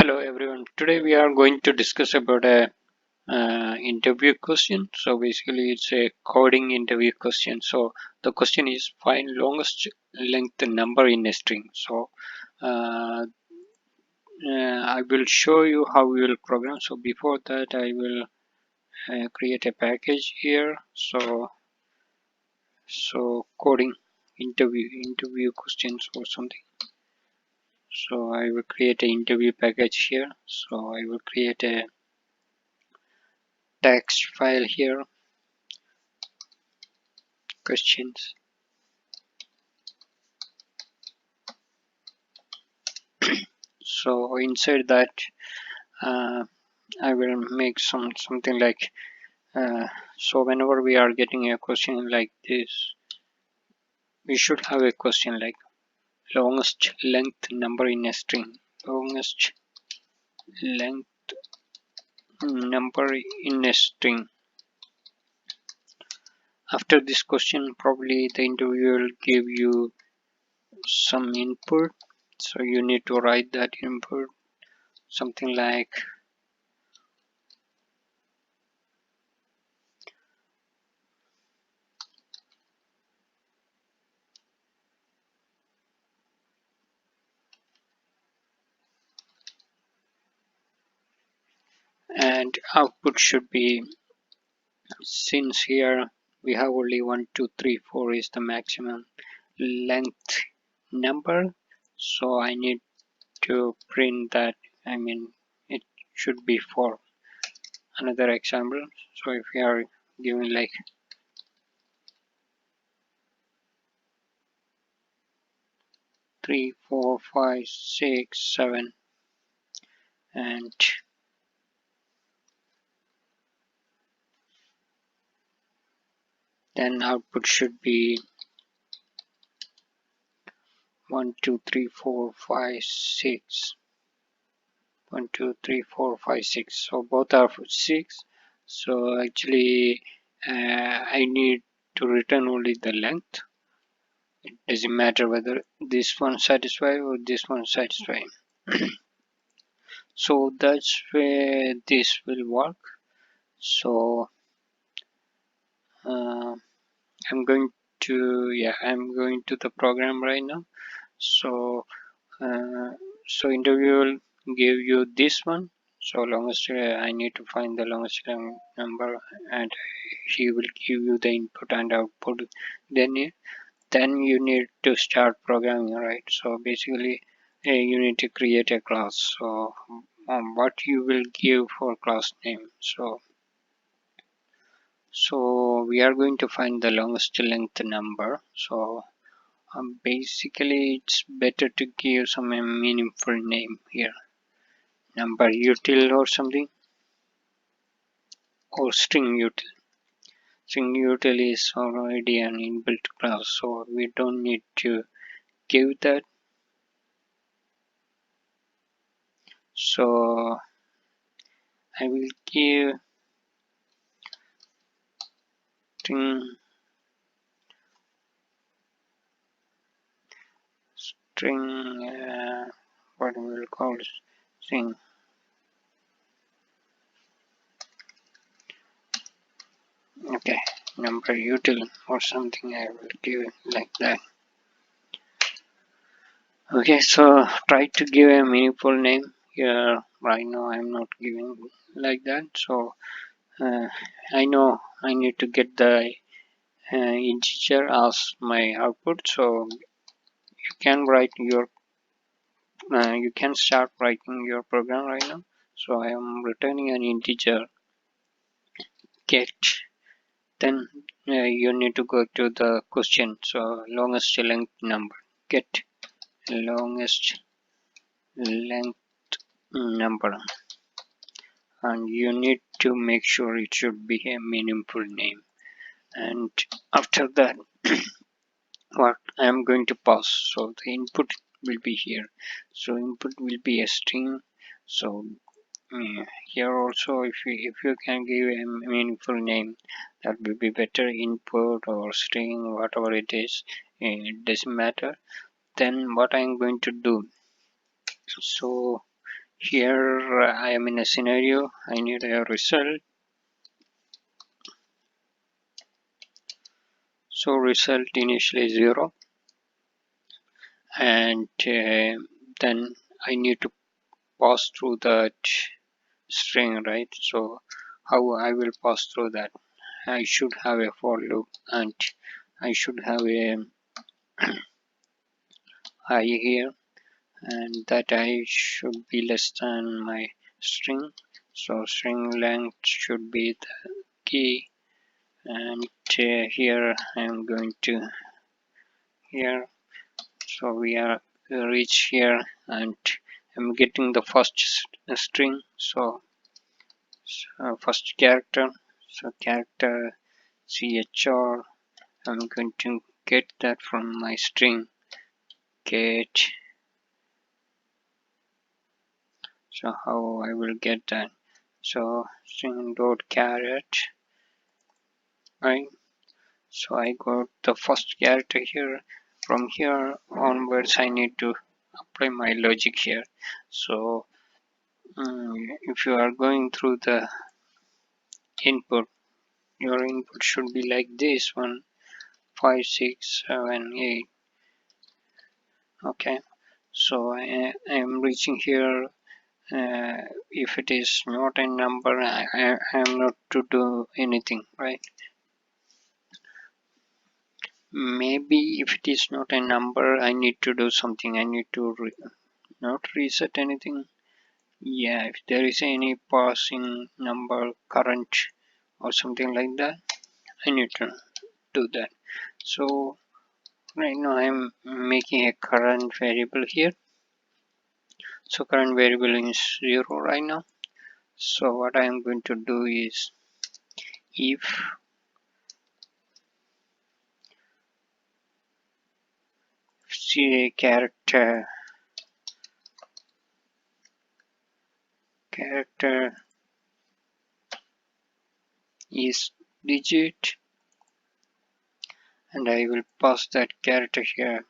Hello everyone. Today we are going to discuss about a interview question. So basically it's a coding interview question. So the question is find longest length number in a string. So uh, I will show you how we will program. So before that I will create a package here. So coding interview questions or something. So I will create an interview package here. So I will create a text file here, questions. So inside that uh, I will make something like so whenever we are getting a question like this, we should have a question like longest length number in a string, longest length number in a string. After this question, probably the interviewer will give you some input, so you need to write that input, something like and output should be, since here we have only 1 2 3 4 is the maximum length number, so I need to print that. I mean, it should be 4. Another example, so if we are given like 3 4 5 6 7, and then output should be 1 2 3 4 5 6, 1 2 3 4 5 6, so both are 6. So actually I need to return only the length. It doesn't matter whether this one satisfy or this one satisfy. So that's where this will work. So I'm going to the program right now. So uh, so interview will give you this one. So longest I need to find the longest number, and he will give you the input and output. Then you need to start programming, right? So basically you need to create a class. So what you will give for class name. So we are going to find the longest length number. So basically it's better to give some meaningful name here, number util or something, or string util. String util is already an inbuilt class, so we don't need to give that. So I will give string what we will call string okay, number util or something. I will give it like that. Okay, so try to give a meaningful name here. Right now I'm not giving like that. So I know I need to get the integer as my output. So you can write your you can start writing your program right now. So I am returning an integer get. Then you need to go to the question. So longest length number, get longest length number, and you need to make sure it should be a meaningful name. And after that what I am going to pass, so the input will be here. So input will be a string. So here also if you can give a meaningful name, that will be better. Input or string, whatever it is, it doesn't matter. Then what I'm going to do, so Here I am in a scenario, I need a result. So result initially 0, and then I need to pass through that string, right? So how I will pass through that? I should have a for loop, and I should have a I here, and that I should be less than my string. So string length should be the key, and here I am going to here. So we are reach here, and I'm getting the first string. So first character. So character chr. I'm going to get that from my string get. So how I will get that? So string dot caret, right? So I got the first character here. From here onwards I need to apply my logic here. So if you are going through the input, your input should be like this one, 5 6 7 8. Okay, so I am reaching here. If it is not a number, I am not to do anything, right? Maybe if it is not a number, I need to do something. I need to not reset anything. Yeah, if there is any passing number, current, or something like that, I need to do that. So right now I'm making a current variable here. So current variable is 0 right now. So what I am going to do is, if say character is digit, and I will pass that character here.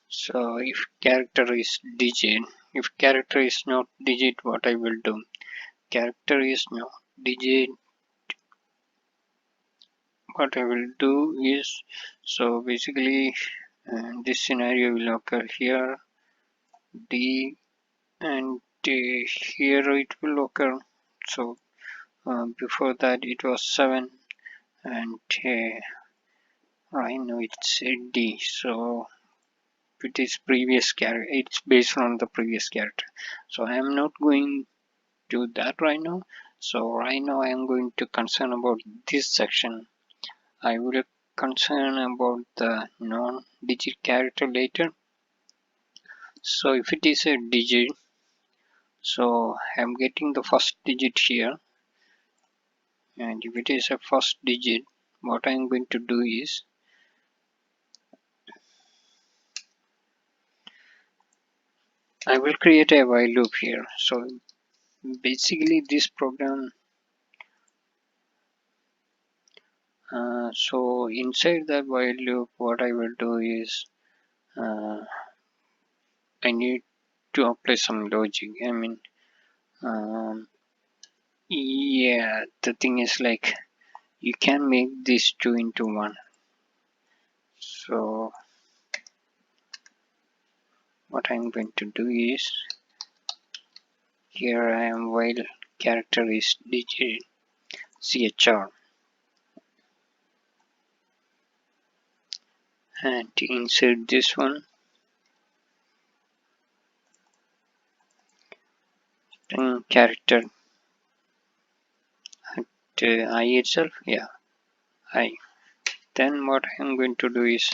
So if character is digit, if character is not digit, what I will do? Character is not digit. What I will do is, so basically this scenario will occur here, D, and here it will occur. So before that it was 7, and right now it's D. So it is previous character, it's based on the previous character. So I am not going to that right now. So right now I am going to concern about this section. I will concern about the non-digit character later. So if it is a digit, so I'm getting the first digit here, and if it is a first digit, what I'm going to do is, I will create a while loop here. So basically this program, so inside that while loop, what I will do is, I need to apply some logic. I mean, yeah, the thing is like, you can make these two into one. So what I'm going to do is, here I am while character is digit chr, and to insert this one, then character at I itself, yeah, I. Then what I'm going to do is,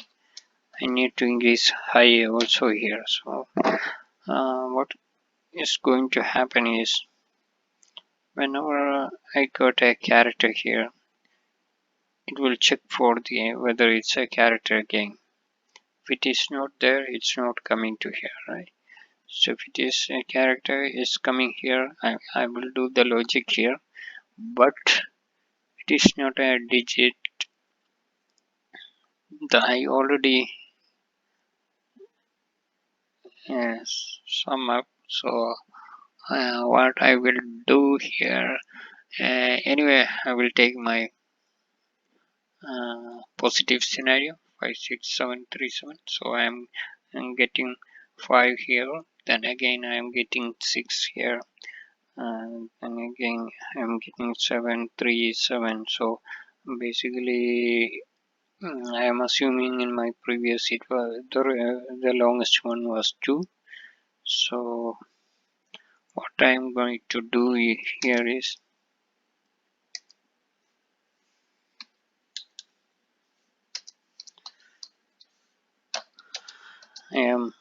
I need to increase high also here. So what is going to happen is, whenever I got a character here, it will check for the whether it's a character again. If it is not there, it's not coming to here, right? So if it is a character is coming here, I will do the logic here, but it is not a digit. The I already yes, sum up. So what I will do here, anyway, I will take my positive scenario 56737. So I'm getting 5 here, then again I am getting 6 here, and again I'm getting 737. So basically, I am assuming in my previous it was the longest one was 2. So what I am going to do here is I am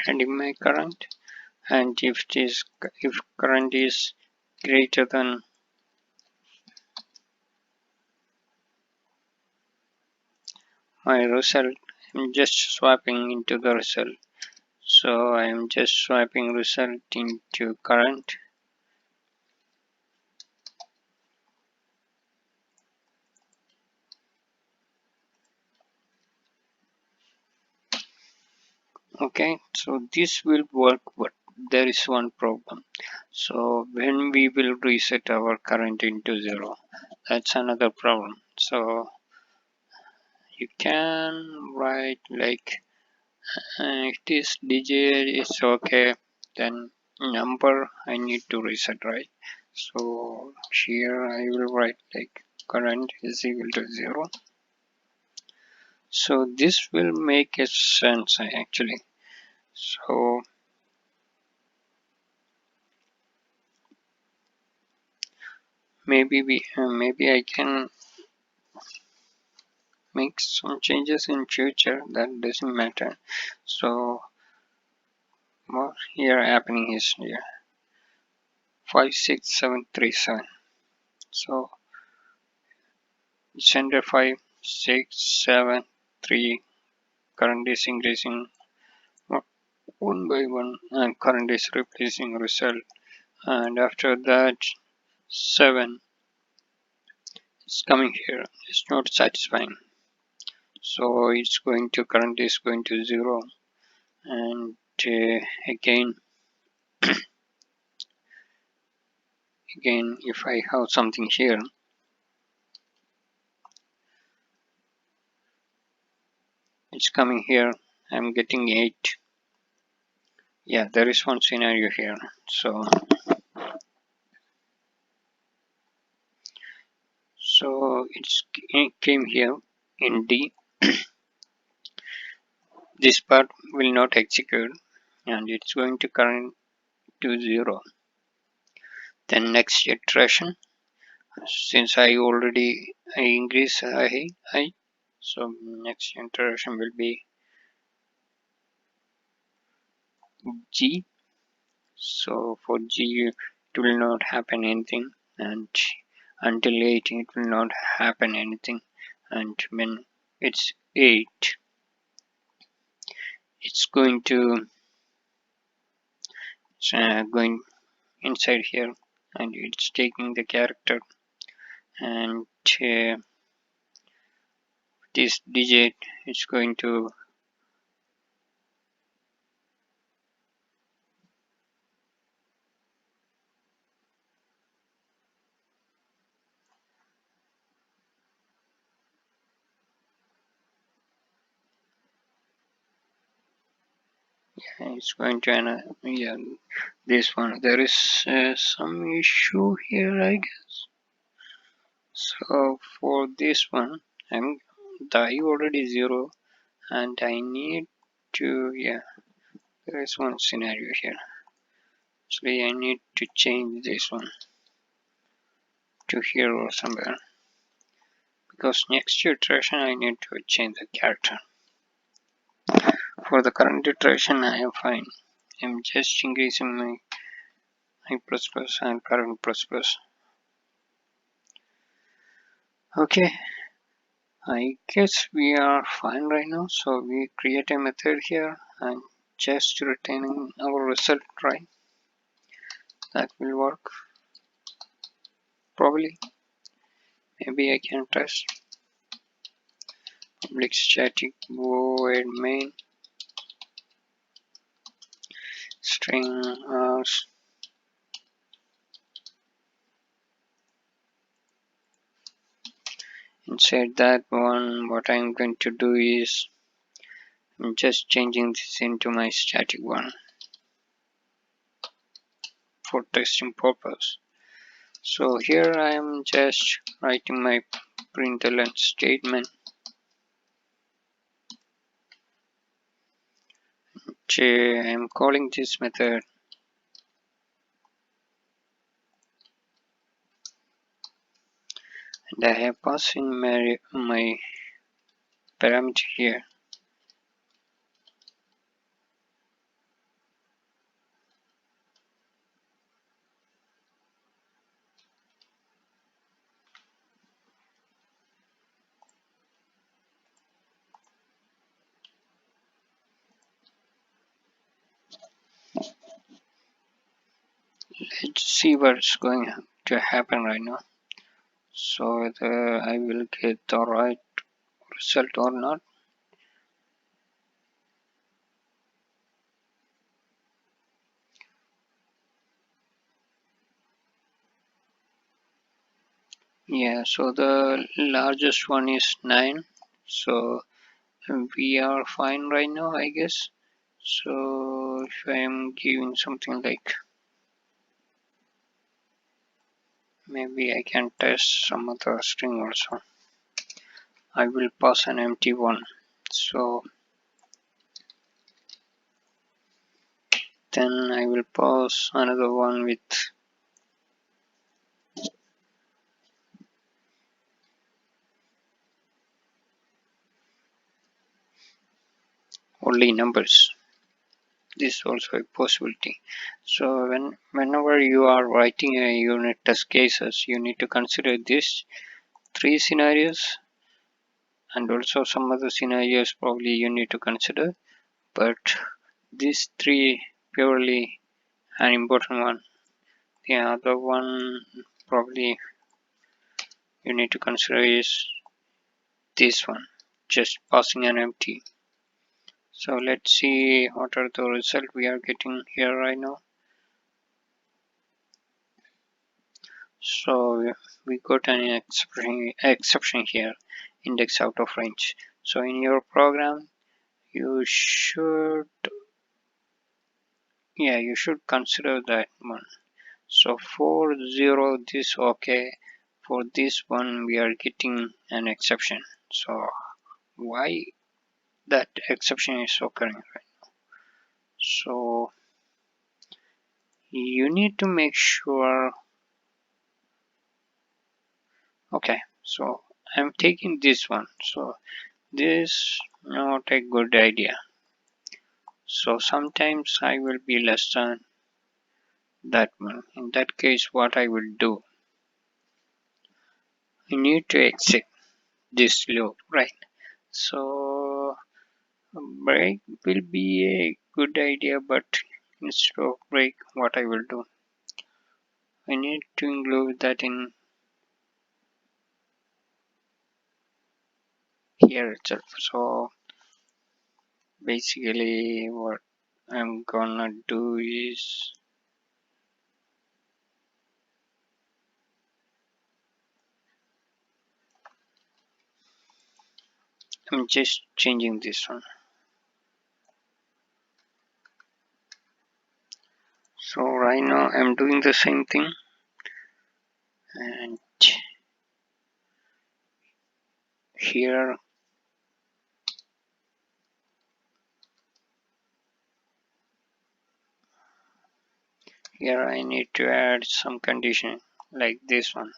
adding my current, and if current is greater than my result, I'm just swapping into the result. So I'm just swapping result into current. Okay, so this will work, but there is one problem. So when we will reset our current into 0, that's another problem. So you can write like if this digit is okay, then number I need to reset, right? So here I will write like current is equal to 0. So this will make a sense actually. So maybe I can make some changes in future, that doesn't matter. So what here happening is here 56737. So it's under 5673. Current is increasing one by one, and current is replacing result, and after that 7 is coming here. It's not satisfying, so it's going to current is going to 0, and again if I have something here, it's coming here, I'm getting 8. Yeah, there is one scenario here. So it came here in D. This part will not execute, and it's going to current to 0. Then next iteration, since I increase I, so next iteration will be G. So for G it will not happen anything, and until 8 it will not happen anything, and when it's 8 it's going inside here, and it's taking the character, and this digit is going to yeah, this one. There is some issue here, I guess. So for this one, I'm the I already 0, and I need to, yeah, there is one scenario here. Actually I need to change this one to here or somewhere, because next iteration I need to change the character. For the current iteration I am fine. I'm just increasing my I++ and current plus plus. Okay, I guess we are fine right now. So we create a method here and just returning our result, right? That will work probably. Maybe I can test public static void main string inside that one. What I'm going to do is I'm just changing this into my static one for testing purpose. So here I am just writing my println statement. I'm calling this method and I have passed in my parameter here. Let's see what's going to happen right now. So whether I will get the right result or not. Yeah, so the largest one is 9. So we are fine right now, I guess. So if I am giving something like, maybe I can test some other string also. I will pass an empty one. So then I will pass another one with only numbers. This is also a possibility. So whenever you are writing a unit test cases, you need to consider these three scenarios and also some other scenarios probably you need to consider, but these three purely an important one. The other one probably you need to consider is this one, just passing an empty. So let's see what are the result we are getting here right now. So we got an exception here, index out of range. So in your program you should, yeah, you should consider that one. So for 0 this okay, for this one we are getting an exception. So why that exception is occurring, right? So you need to make sure, okay, so I'm taking this one, so this not a good idea. So sometimes I will be less than that one. In that case what I will do, I need to exit this loop, right? So break will be a good idea, but instead of break what I will do, I need to include that in here itself. So basically what I'm gonna do is I'm just changing this one. So right now I'm doing the same thing, and here I need to add some condition like this one.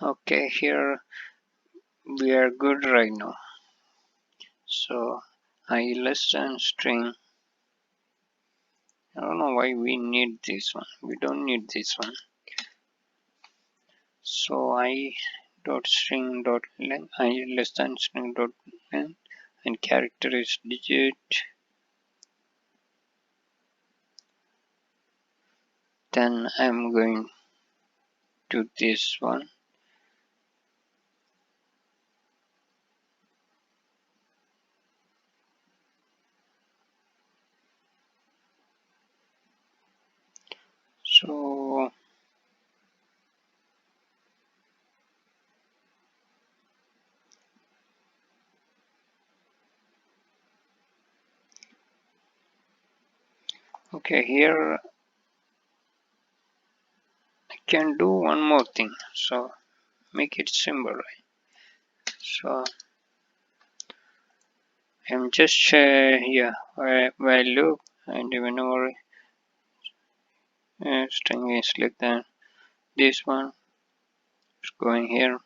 Okay, here we are good right now. So I less than string. I don't know why we need this one. We don't need this one. So I dot string dot length, I less than string dot length, and character is digit. Then I'm going to this one. So okay, here I can do one more thing. So make it symbol, right? So I'm just here value, and whenever string is like that, this one is going here,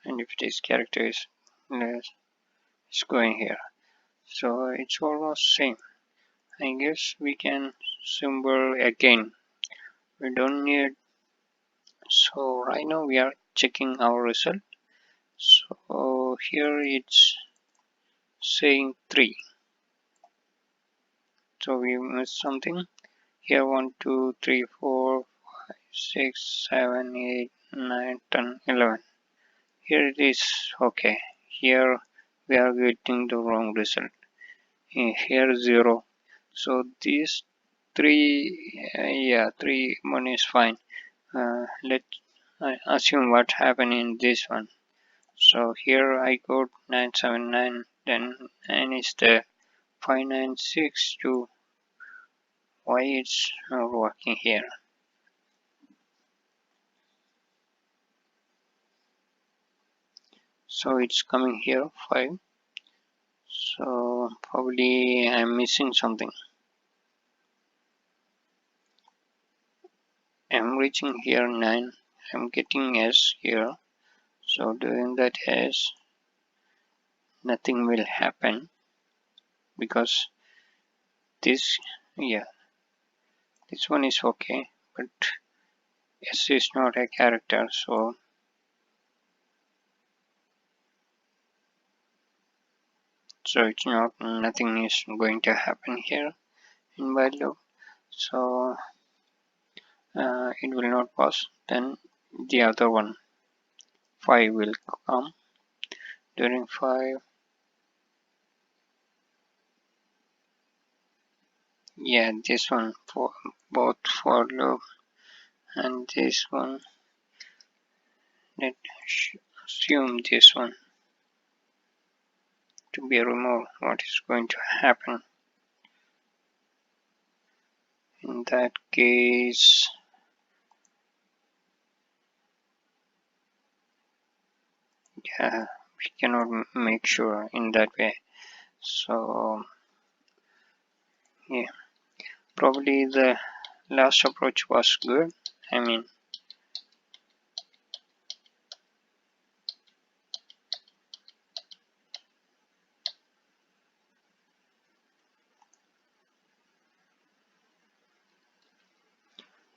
and if this character is it's going here. So it's almost same. I guess we can symbol again. We don't need. So right now we are checking our result. So here it's saying 3. So we missed something. Here 1, 2, 3, 4, 5, 6, 7, 8, 9, 10, 11. Here it is. Okay. Here we are getting the wrong result. Here 0. So these 3, yeah, 3 one is fine. Let's assume what happened in this one. So here I got 979, then 9 is there, 5962. Why it's not working here? So it's coming here 5. So probably I'm missing something. I'm reaching here 9. I'm getting S here. So doing that S, nothing will happen because this, yeah, this one is okay, but S is not a character, so it's not, nothing is going to happen here in while loop. So it will not pass. Then the other one 5 will come. During 5, yeah, this one for both for loop, and this one, let's assume this one to be removed. What is going to happen in that case? Yeah, we cannot make sure in that way. So yeah, probably the last approach was good. I mean,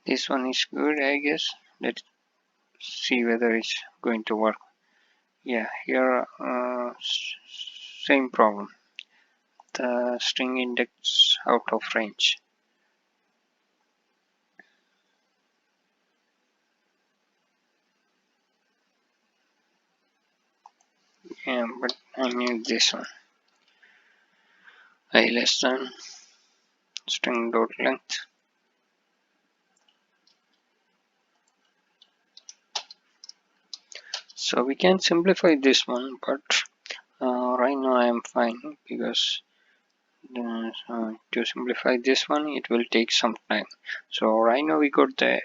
this one is good, I guess. Let's see whether it's going to work. Yeah, here same problem. The string index out of range. Yeah, but I need this one. I less than string dot length. So we can simplify this one, but right now I am fine because to simplify this one it will take some time. So right now we got the